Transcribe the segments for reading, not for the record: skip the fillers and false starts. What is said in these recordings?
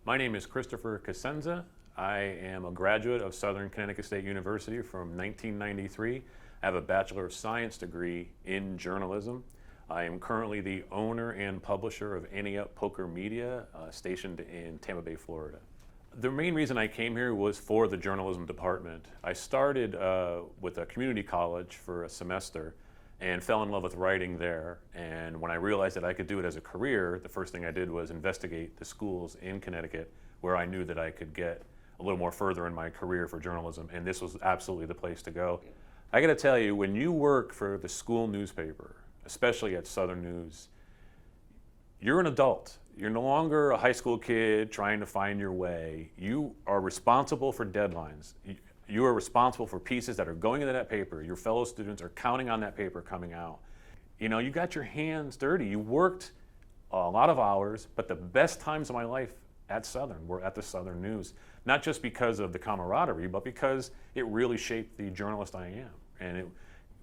My name is Christopher Cosenza. I am a graduate of Southern Connecticut State University from 1993. I have a Bachelor of Science degree in journalism. I am currently the owner and publisher of Ante Up Poker Media, stationed in Tampa Bay, Florida. The main reason I came here was for the journalism department. I started with a community college for a semester and fell in love with writing there. And when I realized that I could do it as a career, the first thing I did was investigate the schools in Connecticut where I knew that I could get a little more further in my career for journalism, and this was absolutely the place to go. I gotta tell you, when you work for the school newspaper, especially at Southern News, you're an adult. You're no longer a high school kid trying to find your way. You are responsible for deadlines. You are responsible for pieces that are going into that paper. Your fellow students are counting on that paper coming out. You know, you got your hands dirty. You worked a lot of hours, but the best times of my life at Southern were at the Southern News. Not just because of the camaraderie, but because it really shaped the journalist I am. And it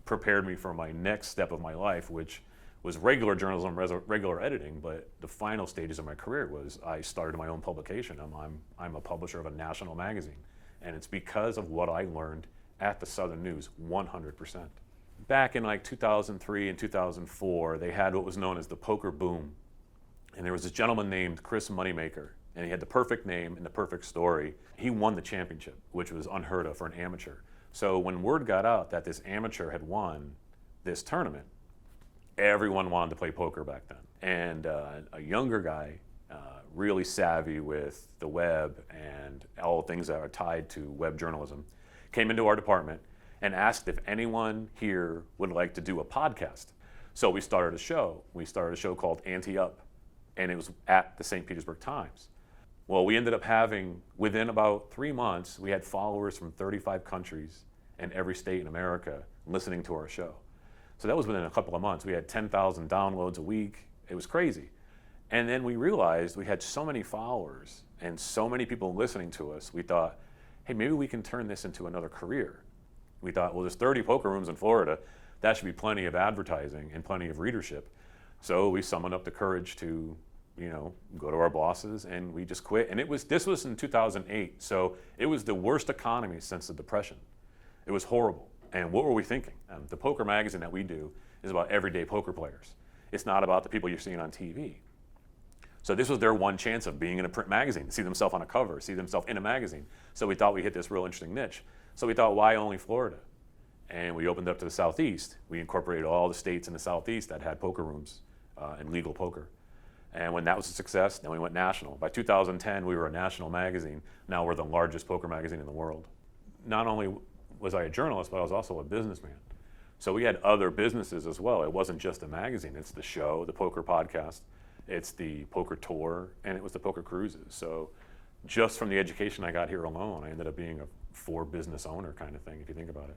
prepared me for my next step of my life, which was regular journalism, regular editing, but the final stages of my career was I started my own publication. I'm a publisher of a national magazine. And it's because of what I learned at the Southern News, 100%. Back in like 2003 and 2004, they had what was known as the poker boom. And there was this gentleman named Chris Moneymaker, and he had the perfect name and the perfect story. He won the championship, which was unheard of for an amateur. So when word got out that this amateur had won this tournament, everyone wanted to play poker back then. And a younger guy, really savvy with the web and all the things that are tied to web journalism, came into our department and asked if anyone here would like to do a podcast. So we started a show. We started a show called Ante Up, and it was at the St. Petersburg Times. Well, we ended up having, within about 3 months, we had followers from 35 countries and every state in America listening to our show. So that was within a couple of months. We had 10,000 downloads a week. It was crazy. And then we realized we had so many followers and so many people listening to us, we thought, hey, maybe we can turn this into another career. We thought, well, there's 30 poker rooms in Florida. That should be plenty of advertising and plenty of readership. So we summoned up the courage to, go to our bosses, and we just quit. And this was in 2008. So it was the worst economy since the Depression. It was horrible. And what were we thinking? The poker magazine that we do is about everyday poker players. It's not about the people you're seeing on TV. So this was their one chance of being in a print magazine, see themselves on a cover, see themselves in a magazine. So we thought we hit this real interesting niche. So we thought, why only Florida? And we opened up to the Southeast. We incorporated all the states in the Southeast that had poker rooms and legal poker. And when that was a success, then we went national. By 2010, we were a national magazine. Now we're the largest poker magazine in the world. Not only was I a journalist, but I was also a businessman. So we had other businesses as well. It wasn't just a magazine. It's the show, the poker podcast, it's the poker tour, and it was the poker cruises. So just from the education I got here alone, I ended up being a for business owner kind of thing, if you think about it.